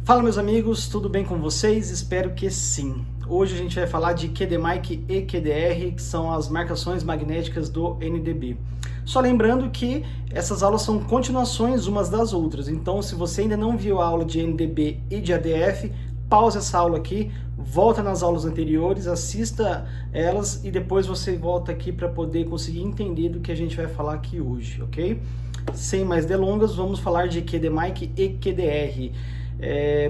Fala meus amigos, tudo bem com vocês? Espero que sim. Hoje a gente vai falar de QDMIC e QDR, que são as marcações magnéticas do NDB. Só lembrando que essas aulas são continuações umas das outras, então se você ainda não viu a aula de NDB e de ADF, pausa essa aula aqui, volta nas aulas anteriores, assista elas e depois você volta aqui para poder conseguir entender do que a gente vai falar aqui hoje, ok? Sem mais delongas, vamos falar de QDMIC e QDR.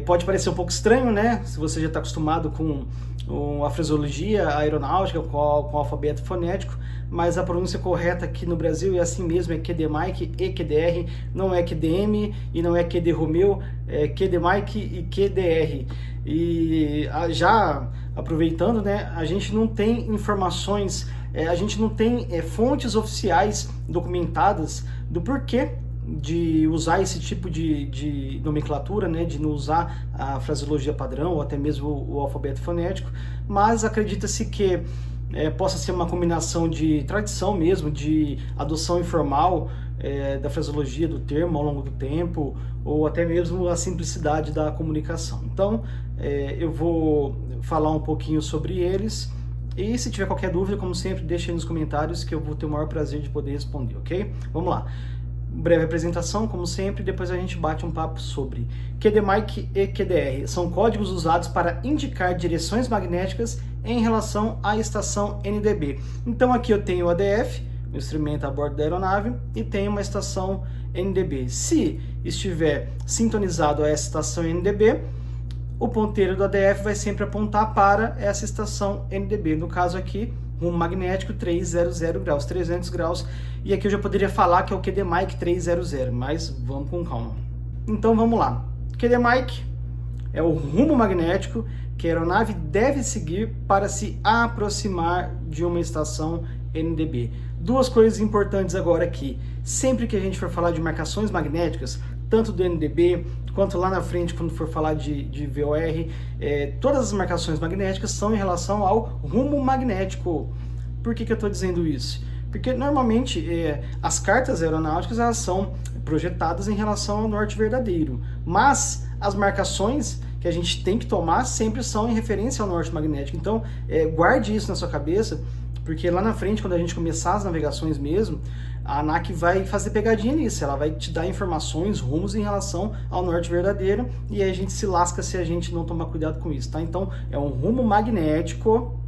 Pode parecer um pouco estranho, né? Se você já está acostumado com a fraseologia aeronáutica, com o alfabeto fonético, mas a pronúncia correta aqui no Brasil é assim mesmo, é QDMIC e QDR, não é QDM e não é QD Romeu, é QDMIC e QDR. E já aproveitando, né, a gente não tem informações, a gente não tem fontes oficiais documentadas do porquê de usar esse tipo de nomenclatura, né, de não usar a fraseologia padrão ou até mesmo o alfabeto fonético, mas acredita-se que possa ser uma combinação de tradição mesmo, de adoção informal da fraseologia do termo ao longo do tempo, ou até mesmo a simplicidade da comunicação. Então, eu vou falar um pouquinho sobre eles, e se tiver qualquer dúvida, como sempre, deixa aí nos comentários que eu vou ter o maior prazer de poder responder, ok? Vamos lá. Breve apresentação, como sempre, depois a gente bate um papo sobre QDMIC e QDR. São códigos usados para indicar direções magnéticas em relação à estação NDB. Então aqui eu tenho o ADF, o instrumento a bordo da aeronave, e tenho uma estação NDB. Se estiver sintonizado a essa estação NDB, o ponteiro do ADF vai sempre apontar para essa estação NDB. No caso aqui, rumo magnético 300 graus, 300 graus. E aqui eu já poderia falar que é o QDMIC 300, mas vamos com calma. Então vamos lá. QDMIC é o rumo magnético que a aeronave deve seguir para se aproximar de uma estação NDB. Duas coisas importantes agora aqui. Sempre que a gente for falar de marcações magnéticas, tanto do NDB quanto lá na frente quando for falar de VOR, todas as marcações magnéticas são em relação ao rumo magnético. Por que eu estou dizendo isso? Porque normalmente as cartas aeronáuticas elas são projetadas em relação ao norte verdadeiro, mas as marcações que a gente tem que tomar sempre são em referência ao norte magnético. Então guarde isso na sua cabeça, porque lá na frente, quando a gente começar as navegações mesmo, a ANAC vai fazer pegadinha nisso, ela vai te dar informações, rumos em relação ao norte verdadeiro, e aí a gente se lasca se a gente não tomar cuidado com isso, tá? Então, é um rumo magnético,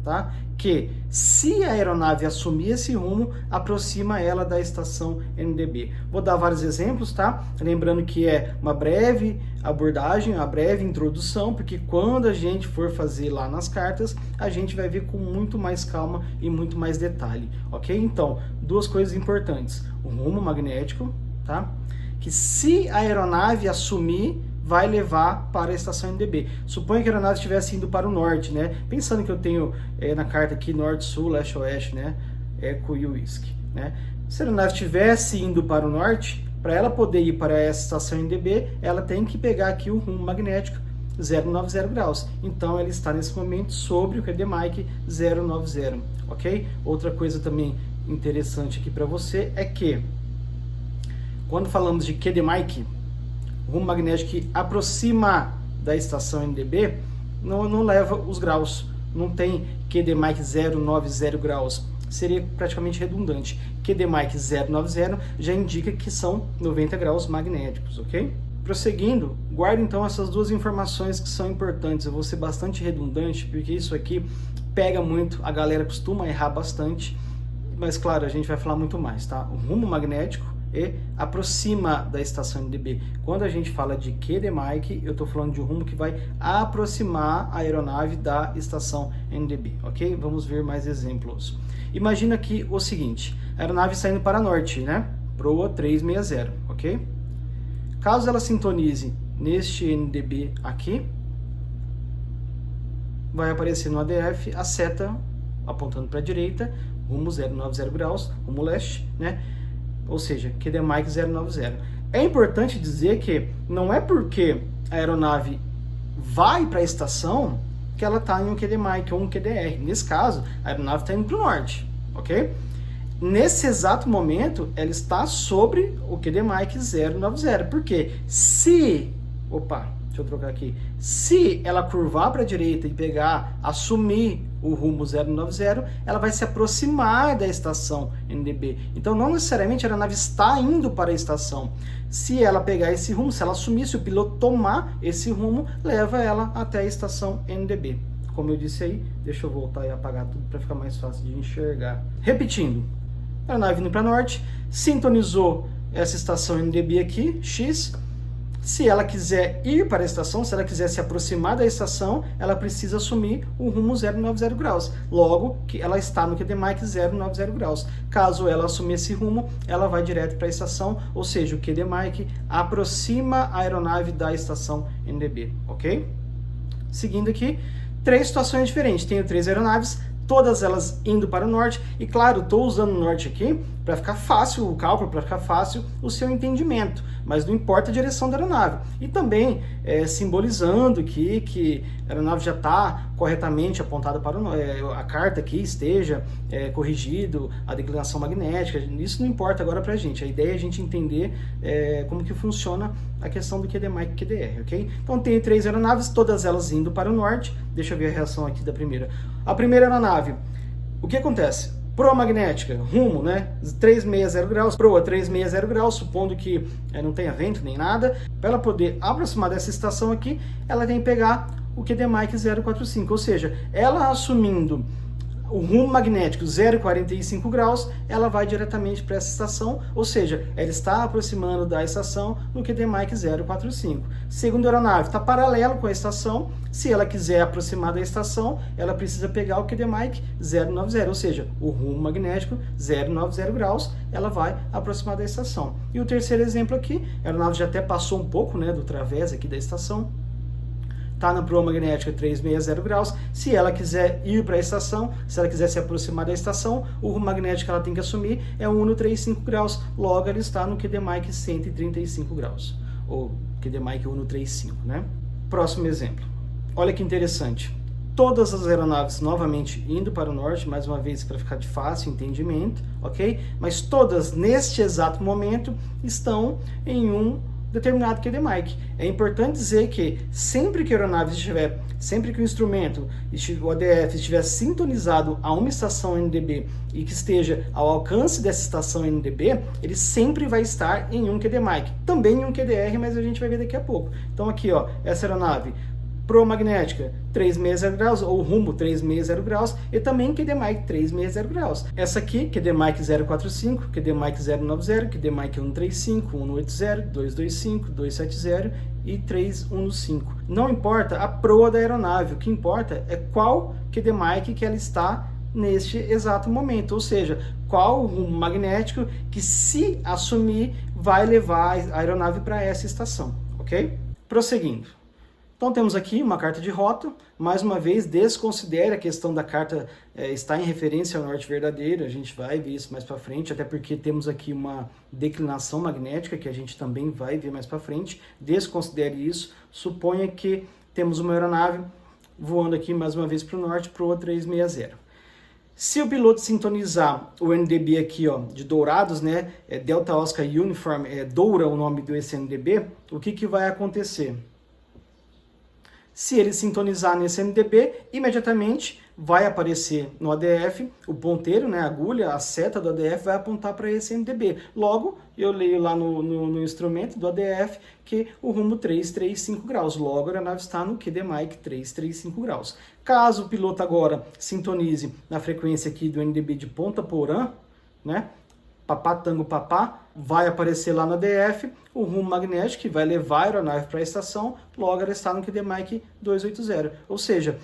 tá? Que, se a aeronave assumir esse rumo, aproxima ela da estação NDB. Vou dar vários exemplos, tá? Lembrando que é uma breve abordagem, uma breve introdução, porque quando a gente for fazer lá nas cartas, a gente vai ver com muito mais calma e muito mais detalhe, ok? Então, duas coisas importantes. O rumo magnético, tá? Que se a aeronave assumir, vai levar para a estação NDB. Suponha que a aeronave estivesse indo para o norte, né? Pensando que eu tenho na carta aqui norte, sul, leste, oeste, né? Eco e whisky, né? Se a aeronave estivesse indo para o norte, para ela poder ir para essa estação NDB, ela tem que pegar aqui o rumo magnético 090 graus. Então ela está nesse momento sobre o QDMIC 090, ok? Outra coisa também interessante aqui para você é que quando falamos de QDMIC, rumo magnético que aproxima da estação NDB, não leva os graus, não tem QDMIC 090 graus, seria praticamente redundante. QDMIC 090 já indica que são 90 graus magnéticos, ok? Prosseguindo, guarde então essas duas informações que são importantes. Eu vou ser bastante redundante, porque isso aqui pega muito, a galera costuma errar bastante, mas claro, a gente vai falar muito mais, tá? O rumo magnético e aproxima da estação NDB. Quando a gente fala de QDMIC, eu estou falando de um rumo que vai aproximar a aeronave da estação NDB, ok? Vamos ver mais exemplos. Imagina aqui o seguinte, a aeronave está indo para norte, né? Proa 360, ok? Caso ela sintonize neste NDB aqui, vai aparecer no ADF a seta apontando para a direita, rumo 090 graus, rumo leste, né? Ou seja, QDMIC 090. É importante dizer que não é porque a aeronave vai para a estação que ela está em um QDMIC ou um QDR. Nesse caso, a aeronave está indo para o norte, ok? Nesse exato momento, ela está sobre o QDMIC 090. Porque se... Opa, deixa deixa eu trocar aqui, se ela curvar para a direita e assumir o rumo 090, ela vai se aproximar da estação NDB. Então não necessariamente a aeronave está indo para a estação. Se ela pegar esse rumo, se ela assumir, se o piloto tomar esse rumo, leva ela até a estação NDB. Como eu disse aí, deixa eu voltar e apagar tudo para ficar mais fácil de enxergar. Repetindo, a aeronave indo para norte, sintonizou essa estação NDB aqui, X. Se ela quiser ir para a estação, se ela quiser se aproximar da estação, ela precisa assumir o rumo 090 graus. Logo, que ela está no QDMAIC 090 graus. Caso ela assumir esse rumo, ela vai direto para a estação, ou seja, o QDMAIC aproxima a aeronave da estação NDB, ok? Seguindo aqui, 3 situações diferentes. Tenho 3 aeronaves, todas elas indo para o norte, e claro, estou usando o norte aqui para ficar fácil o cálculo, para ficar fácil o seu entendimento, mas não importa a direção da aeronave. E também simbolizando que a aeronave já está corretamente apontada para a carta aqui esteja corrigido, a declinação magnética, isso não importa agora para a gente, a ideia é a gente entender como que funciona a questão do QDMAIC e QDR, ok? Então tem 3 aeronaves, todas elas indo para o norte, deixa eu ver a reação aqui da primeira. A primeira aeronave, o que acontece? Proa magnética, rumo, né? 360 graus, proa 360 graus, supondo que não tenha vento nem nada. Para ela poder aproximar dessa estação aqui, ela tem que pegar o QDMAIC 045, ou seja, ela assumindo o rumo magnético 0,45 graus, ela vai diretamente para essa estação, ou seja, ela está aproximando da estação no QDMAIC 0,45. Segunda aeronave, está paralelo com a estação, se ela quiser aproximar da estação, ela precisa pegar o QDMAIC 090, ou seja, o rumo magnético 090 graus, ela vai aproximar da estação. E o terceiro exemplo aqui, a aeronave já até passou um pouco, né, do través aqui da estação, está na proa magnética 360 graus, se ela quiser ir para a estação, se ela quiser se aproximar da estação, o rumo magnético que ela tem que assumir é 135 graus, logo ela está no QDMAIC 135 graus, ou QDMAIC 135, né? Próximo exemplo, olha que interessante, todas as aeronaves novamente indo para o norte, mais uma vez para ficar de fácil entendimento, ok? Mas todas neste exato momento estão em um determinado QDMAIC. É importante dizer que sempre que a aeronave estiver, sempre que o instrumento, o ADF, estiver sintonizado a uma estação NDB e que esteja ao alcance dessa estação NDB, ele sempre vai estar em um QDMAIC. Também em um QDR, mas a gente vai ver daqui a pouco. Então aqui, ó, essa aeronave proa magnética 360 graus, ou rumo 360 graus, e também QDMAIC 360 graus. Essa aqui, QDMAIC 045, QDMAIC 090, QDMAIC 135, 180, 225, 270 e 315. Não importa a proa da aeronave, o que importa é qual QDMAIC que ela está neste exato momento, ou seja, qual o rumo magnético que, se assumir, vai levar a aeronave para essa estação, ok? Prosseguindo. Então temos aqui uma carta de rota, mais uma vez desconsidere a questão da carta estar em referência ao norte verdadeiro, a gente vai ver isso mais para frente, até porque temos aqui uma declinação magnética que a gente também vai ver mais para frente, desconsidere isso, suponha que temos uma aeronave voando aqui mais uma vez para o norte, proa 360. Se o piloto sintonizar o NDB aqui, ó, de dourados, né, Delta Oscar Uniform, Doura o nome desse NDB, o que vai acontecer? Se ele sintonizar nesse NDB, imediatamente vai aparecer no ADF o ponteiro, né, a agulha, a seta do ADF vai apontar para esse NDB. Logo, eu leio lá no instrumento do ADF que o rumo 335 graus. Logo, a aeronave está no QDMAIC 335 graus. Caso o piloto agora sintonize na frequência aqui do NDB de Ponta Porã, né, papá, tango, papá, vai aparecer lá no ADF o rumo magnético que vai levar a aeronave para a estação, logo ela está no QDMAIC 280. Ou seja,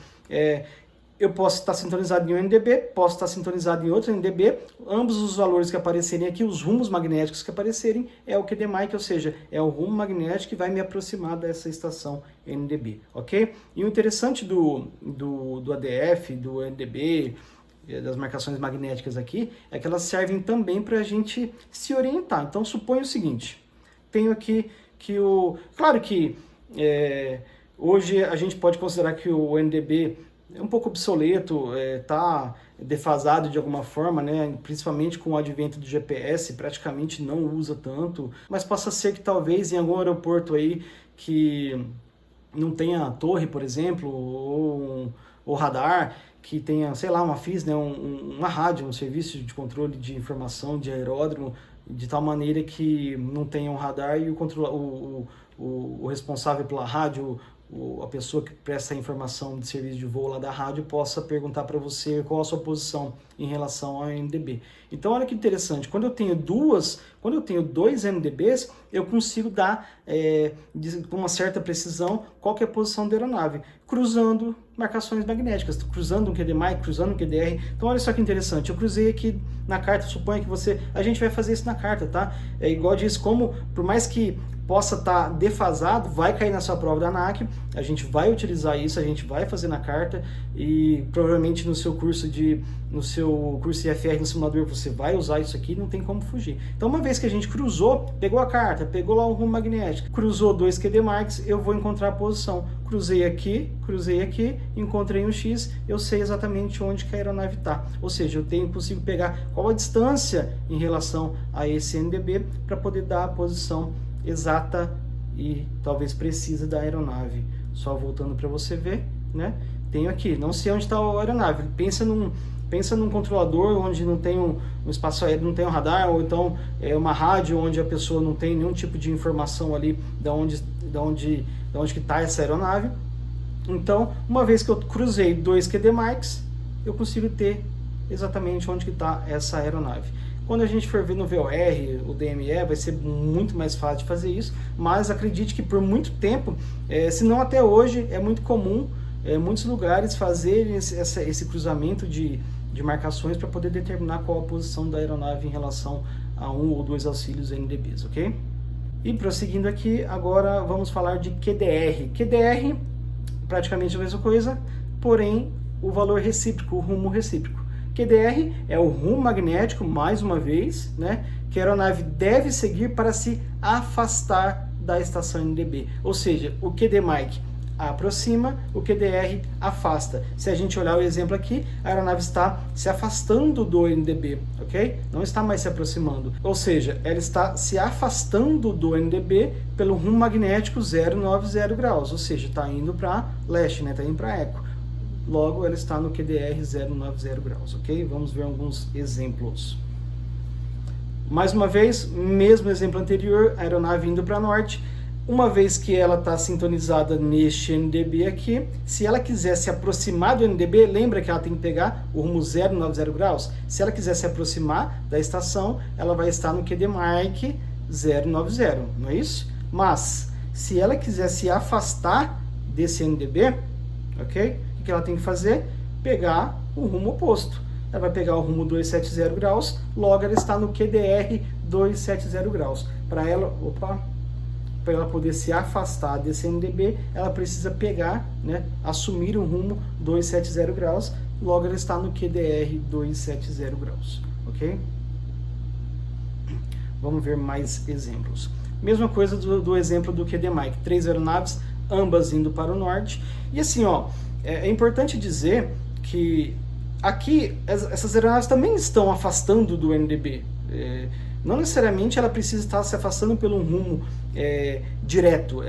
eu posso estar sintonizado em um NDB, posso estar sintonizado em outro NDB, ambos os valores que aparecerem aqui, os rumos magnéticos que aparecerem, é o QDMAIC, ou seja, é o rumo magnético que vai me aproximar dessa estação NDB, ok? E o interessante do ADF, do NDB, das marcações magnéticas aqui, é que elas servem também para a gente se orientar. Então, suponha o seguinte, tenho aqui que claro que hoje a gente pode considerar que o NDB é um pouco obsoleto, está defasado de alguma forma, né? Principalmente com o advento do GPS, praticamente não usa tanto, mas possa ser que talvez em algum aeroporto aí que não tenha torre, por exemplo, ou radar, que tenha, sei lá, uma FIS, né, uma rádio, um serviço de controle de informação de aeródromo, de tal maneira que não tenha um radar e o responsável pela rádio, a pessoa que presta a informação de serviço de voo lá da rádio possa perguntar para você qual a sua posição em relação ao NDB. Então olha que interessante, quando eu tenho dois NDBs, eu consigo dar com uma certa precisão qual que é a posição da aeronave, cruzando marcações magnéticas, cruzando um QDMIC, cruzando um QDR. Então olha só que interessante, eu cruzei aqui na carta, suponha que a gente vai fazer isso na carta, tá? É igual eu disse, como por mais que possa estar defasado, vai cair na sua prova da ANAC, a gente vai utilizar isso, a gente vai fazer na carta e provavelmente no seu curso IFR no simulador você vai usar isso aqui, não tem como fugir. Então uma vez que a gente cruzou, pegou a carta, pegou lá o rumo magnético, cruzou dois QDMarks, eu vou encontrar a posição. Cruzei aqui, encontrei um X, eu sei exatamente onde que a aeronave está. Ou seja, eu consigo pegar qual a distância em relação a esse NDB para poder dar a posição exata e talvez precisa da aeronave. Só voltando para você ver, né? Tenho aqui, não sei onde está a aeronave. Pensa num controlador onde não tem um espaço aéreo, não tem um radar, ou então uma rádio onde a pessoa não tem nenhum tipo de informação ali da onde que está essa aeronave. Então, uma vez que eu cruzei dois QDMarks, eu consigo ter exatamente onde que está essa aeronave. Quando a gente for ver no VOR, o DME, vai ser muito mais fácil de fazer isso, mas acredite que por muito tempo, se não até hoje, é muito comum muitos lugares fazerem esse cruzamento de marcações para poder determinar qual a posição da aeronave em relação a um ou dois auxílios NDBs, ok? E prosseguindo aqui, agora vamos falar de QDR. QDR, praticamente a mesma coisa, porém o valor recíproco, o rumo recíproco. QDR é o rumo magnético, mais uma vez, né, que a aeronave deve seguir para se afastar da estação NDB. Ou seja, o QDMIC aproxima, o QDR afasta. Se a gente olhar o exemplo aqui, a aeronave está se afastando do NDB, ok? Não está mais se aproximando. Ou seja, ela está se afastando do NDB pelo rumo magnético 090 graus, ou seja, está indo para leste, né? Está indo para eco. Logo, ela está no QDR 090 graus, ok? Vamos ver alguns exemplos. Mais uma vez, mesmo exemplo anterior, a aeronave indo para norte. Uma vez que ela está sintonizada neste NDB aqui, se ela quiser se aproximar do NDB, lembra que ela tem que pegar o rumo 090 graus? Se ela quiser se aproximar da estação, ela vai estar no QDMark 090, não é isso? Mas, se ela quiser se afastar desse NDB, ok? O que ela tem que fazer? Pegar o rumo oposto. Ela vai pegar o rumo 270 graus, logo ela está no QDR 270 graus. Para ela poder se afastar desse NDB, ela precisa pegar, né, assumir o rumo 270 graus, logo ela está no QDR 270 graus, ok? Vamos ver mais exemplos. Mesma coisa do exemplo do QDMIC, 3 aeronaves, ambas indo para o norte. E assim, ó, é importante dizer que aqui essas aeronaves também estão afastando do NDB. Não necessariamente ela precisa estar se afastando pelo rumo direto.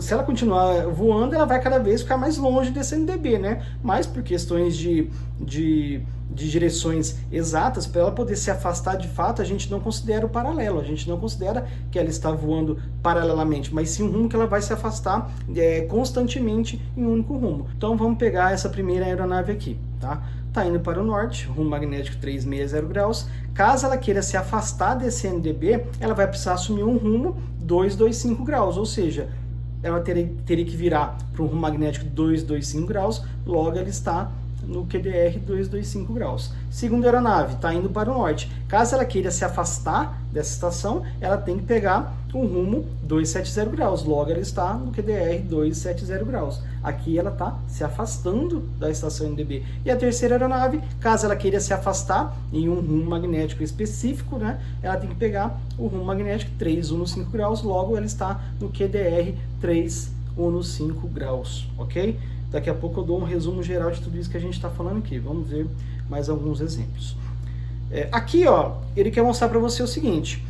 Se ela continuar voando, ela vai cada vez ficar mais longe desse NDB, né? Mas por questões de direções exatas, para ela poder se afastar de fato, a gente não considera o paralelo, a gente não considera que ela está voando paralelamente, mas sim um rumo que ela vai se afastar constantemente em um único rumo. Então vamos pegar essa primeira aeronave aqui, tá? Está indo para o norte, rumo magnético 360 graus. Caso ela queira se afastar desse NDB, ela vai precisar assumir um rumo 225 graus, ou seja, ela teria que virar para um rumo magnético 225 graus, logo ela está no QDR 225 graus. Segunda aeronave, está indo para o norte. Caso ela queira se afastar dessa estação, ela tem que pegar o rumo 270 graus, logo ela está no QDR 270 graus. Aqui ela está se afastando da estação NDB. E a terceira aeronave, caso ela queira se afastar em um rumo magnético específico, né, ela tem que pegar o rumo magnético 315 graus, logo ela está no QDR 315 graus, ok? Daqui a pouco eu dou um resumo geral de tudo isso que a gente está falando aqui. Vamos ver mais alguns exemplos. Aqui, ó, ele quer mostrar para você o seguinte.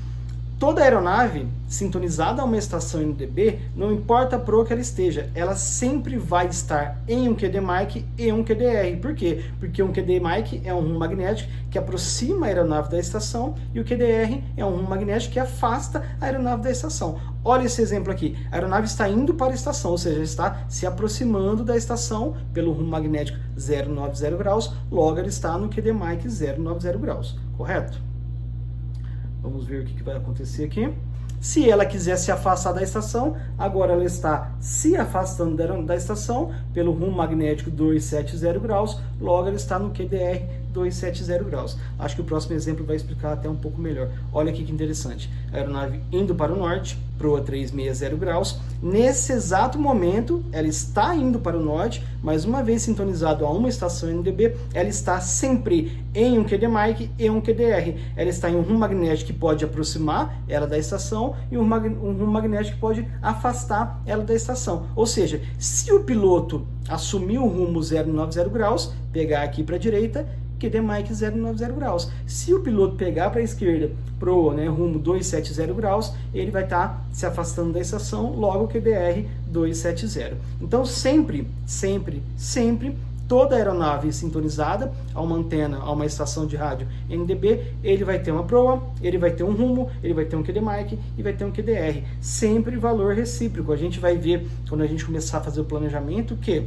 Toda aeronave sintonizada a uma estação NDB, não importa a proa que ela esteja, ela sempre vai estar em um QD-MAIC e um QDR. Por quê? Porque um QD-MAIC é um rumo magnético que aproxima a aeronave da estação e o QDR é um rumo magnético que afasta a aeronave da estação. Olha esse exemplo aqui, a aeronave está indo para a estação, ou seja, está se aproximando da estação pelo rumo magnético 090 graus, logo ela está no QD-MAIC 090 graus, correto? Vamos ver o que vai acontecer aqui. Se ela quiser se afastar da estação, agora ela está se afastando da estação pelo rumo magnético 270 graus, logo ela está no QDR 270 graus. Acho que o próximo exemplo vai explicar até um pouco melhor. Olha aqui que interessante. A aeronave indo para o norte, proa 360 graus. Nesse exato momento, ela está indo para o norte, mas uma vez sintonizado a uma estação NDB, ela está sempre em um QD-MAIC e um QDR. Ela está em um rumo magnético que pode aproximar ela da estação e um rumo magnético que pode afastar ela da estação. Ou seja, se o piloto assumir o rumo 090 graus, pegar aqui para a direita, QD-MAIC 090 graus. Se o piloto pegar para a esquerda, proa, rumo 270 graus, ele vai estar se afastando da estação, logo QDR 270. Então sempre, toda aeronave sintonizada a uma antena, a uma estação de rádio NDB, ele vai ter uma proa, ele vai ter um rumo, ele vai ter um QD-MAIC e vai ter um QDR. Sempre valor recíproco. A gente vai ver, quando a gente começar a fazer o planejamento, que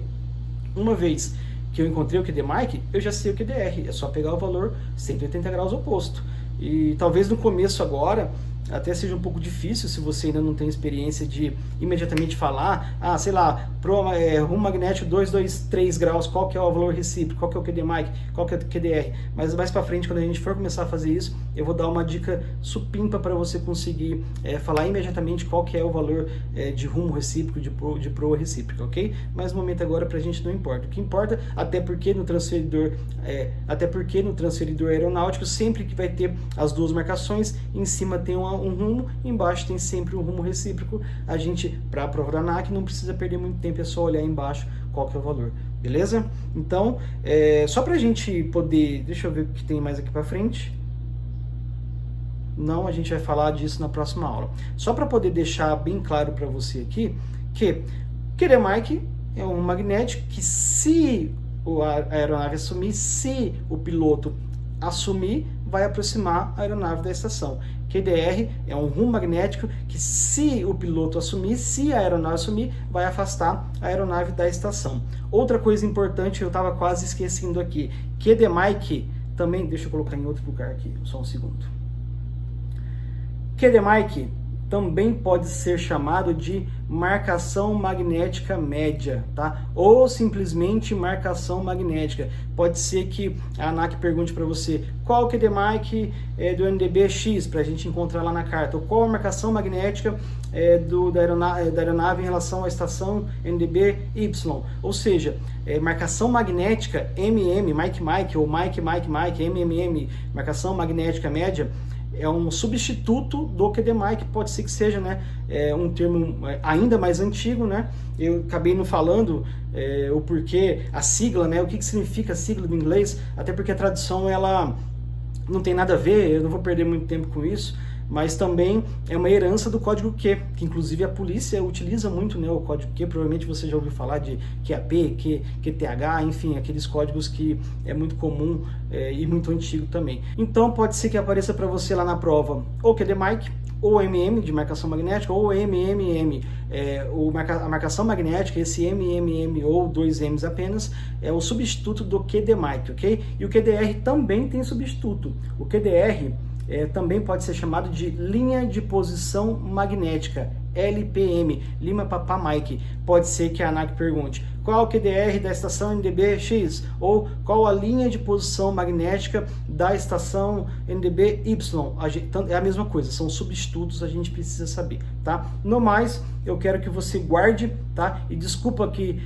uma vez que eu encontrei o QD-MAIC, eu já sei o QDR, é só pegar o valor 180 graus oposto. E talvez no começo agora, até seja um pouco difícil se você ainda não tem experiência de imediatamente falar, sei lá, rumo magnético 223 graus, qual que é o valor recíproco, qual que é o QD-MAIC, qual que é o QDR. Mas mais para frente, quando a gente for começar a fazer isso, eu vou dar uma dica supimpa para você conseguir falar imediatamente qual que é o valor de rumo recíproco, de proa recíproca, ok? Mas no momento agora pra gente não importa. O que importa, até porque no transferidor aeronáutico, sempre que vai ter as duas marcações, em cima tem um rumo, embaixo tem sempre um rumo recíproco. A gente, para a prova da ANAC, não precisa perder muito tempo, é só olhar embaixo qual que é o valor, beleza? Então, só para a gente poder, deixa eu ver o que tem mais aqui para frente. Não, a gente vai falar disso na próxima aula. Só para poder deixar bem claro para você aqui, que QD-MAIC é um magnético que, se a aeronave assumir, se o piloto assumir, vai aproximar a aeronave da estação. QDR é um rumo magnético que, se o piloto assumir, se a aeronave assumir, vai afastar a aeronave da estação. Outra coisa importante, eu estava quase esquecendo aqui, QD-MAIC também, deixa eu colocar em outro lugar aqui, só um segundo. QD-MAIC também pode ser chamado de marcação magnética média, tá? Ou simplesmente marcação magnética. Pode ser que a ANAC pergunte para você qual o QD-MAIC do NDB X, para a gente encontrar lá na carta, ou qual a marcação magnética da aeronave em relação à estação NDB Y. Ou seja, marcação magnética MM, MAIC, ou MAIC, MMM, marcação magnética média, é um substituto do QD-MAIC, pode ser que seja um termo ainda mais antigo, Eu acabei não falando o porquê, a sigla, o que significa a sigla do inglês, até porque a tradução ela não tem nada a ver, eu não vou perder muito tempo com isso, mas também é uma herança do código Q, que inclusive a polícia utiliza muito o código Q, provavelmente você já ouviu falar de QAP, QTH, enfim, aqueles códigos que é muito comum e muito antigo também. Então pode ser que apareça para você lá na prova ou QD-MAIC, ou MM, de marcação magnética, ou MMM, a marcação magnética, esse MMM ou 2 M's apenas, é o substituto do QD-MAIC, ok? E o QDR também tem substituto. O QDR também pode ser chamado de linha de posição magnética, LPM, Lima Papá Mike. Pode ser que a ANAC pergunte qual o QDR da estação NDB X, ou qual a linha de posição magnética da estação NDB Y. É a mesma coisa, são substitutos, a gente precisa saber, tá? tá? No mais, eu quero que você guarde, tá? E desculpa que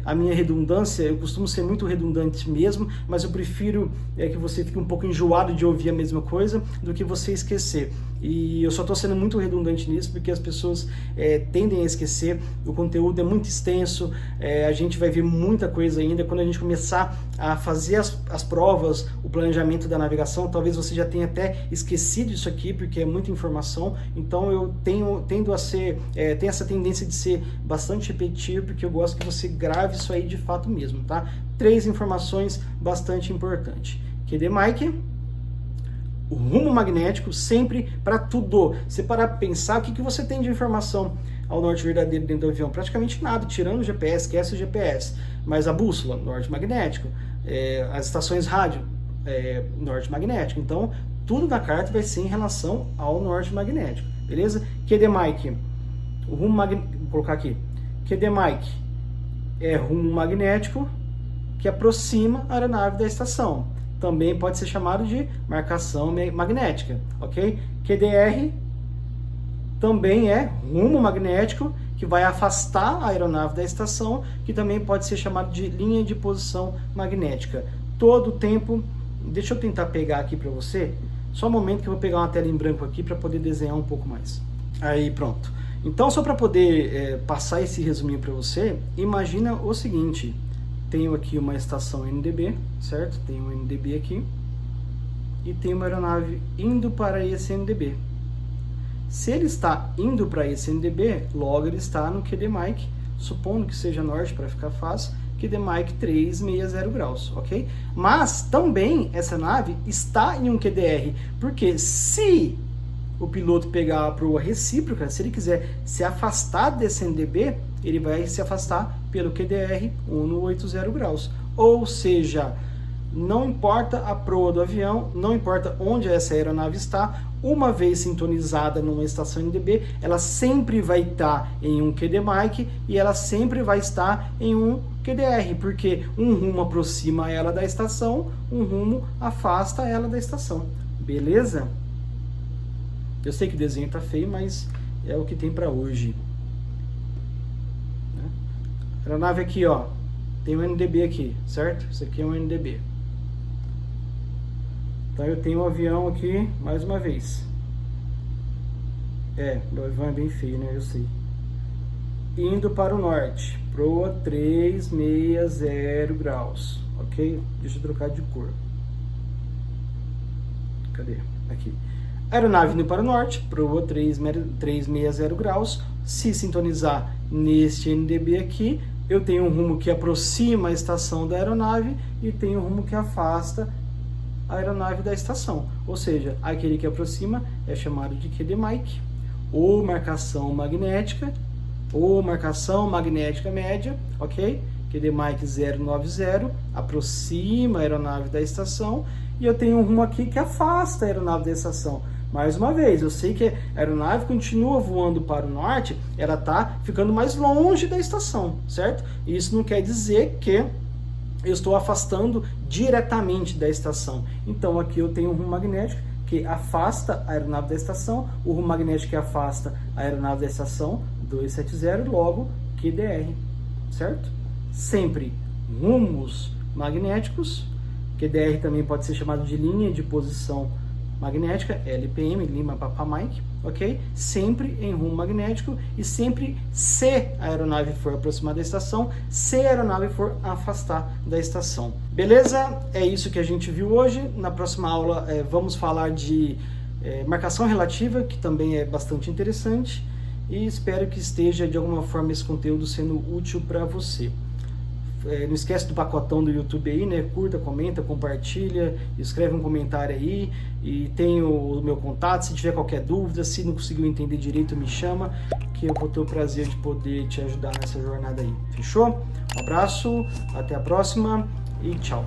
a minha redundância, eu costumo ser muito redundante mesmo, mas eu prefiro que você fique um pouco enjoado de ouvir a mesma coisa do que você esquecer. E eu só estou sendo muito redundante nisso porque as pessoas tendem a esquecer, o conteúdo é muito extenso, a gente vai ver muita coisa ainda. Quando a gente começar a fazer as provas, o planejamento da navegação, talvez você já tenha até esquecido isso aqui, porque é muita informação. Então eu tendo a ser, tenho essa tendência de ser bastante repetitivo, porque eu gosto que você grave isso aí de fato mesmo, tá? 3 informações bastante importantes. QD Mike, o rumo magnético, sempre para tudo. Você parar para pensar, o que você tem de informação ao norte verdadeiro dentro do avião? Praticamente nada, tirando o GPS, esquece o GPS. Mas a bússola, norte magnético. As estações rádio, norte magnético. Então, tudo na carta vai ser em relação ao norte magnético, beleza? QD Mike, o rumo magnético, vou colocar aqui. QD Mike é rumo magnético que aproxima a aeronave da estação. Também pode ser chamado de marcação magnética, ok? QDR também é rumo magnético que vai afastar a aeronave da estação, que também pode ser chamado de linha de posição magnética. Todo o tempo, deixa eu tentar pegar aqui para você, só um momento que eu vou pegar uma tela em branco aqui para poder desenhar um pouco mais. Aí pronto. Então só para poder passar esse resuminho para você, imagina o seguinte. Tenho aqui uma estação NDB, certo? Tenho um NDB aqui. E tem uma aeronave indo para esse NDB. Se ele está indo para esse NDB, logo ele está no QD Mike, supondo que seja norte para ficar fácil, QD Mike 360 graus, ok? Mas também essa nave está em um QDR, porque se o piloto pegar a proa recíproca, se ele quiser se afastar desse NDB, ele vai se afastar pelo QDR 180 graus. Ou seja, não importa a proa do avião, não importa onde essa aeronave está, uma vez sintonizada numa estação NDB, ela sempre vai estar em um QD Mike e ela sempre vai estar em um QDR, porque um rumo aproxima ela da estação, um rumo afasta ela da estação. Beleza? Eu sei que o desenho tá feio, mas é o que tem para hoje. A aeronave aqui, ó, tem um NDB aqui, certo? Isso aqui é um NDB. Então eu tenho um avião aqui, mais uma vez. Meu avião é bem feio, né? Eu sei. Indo para o norte, proa 360 graus, ok? Deixa eu trocar de cor. Cadê? Aqui. Aeronave indo para o norte, proa 360 graus. Se sintonizar neste NDB aqui, eu tenho um rumo que aproxima a estação da aeronave e tenho um rumo que afasta a aeronave da estação. Ou seja, aquele que aproxima é chamado de QD Mike, ou marcação magnética média, ok? QD Mike 090, aproxima a aeronave da estação, e eu tenho um rumo aqui que afasta a aeronave da estação. Mais uma vez, eu sei que a aeronave continua voando para o norte, ela está ficando mais longe da estação, certo? Isso não quer dizer que eu estou afastando diretamente da estação. Então aqui eu tenho um rumo magnético que afasta a aeronave da estação, o rumo magnético que afasta a aeronave da estação, 270, logo QDR, certo? Sempre rumos magnéticos, QDR também pode ser chamado de linha de posição magnética, LPM, Lima Papa Mike, ok? Sempre em rumo magnético e sempre se a aeronave for aproximar da estação, se a aeronave for afastar da estação. Beleza? É isso que a gente viu hoje. Na próxima aula vamos falar de marcação relativa, que também é bastante interessante, e espero que esteja de alguma forma esse conteúdo sendo útil para você. Não esquece do pacotão do YouTube aí, né? Curta, comenta, compartilha, escreve um comentário aí, e tem o meu contato. Se tiver qualquer dúvida, se não conseguiu entender direito, me chama, que eu vou ter o prazer de poder te ajudar nessa jornada aí. Fechou? Um abraço, até a próxima e tchau!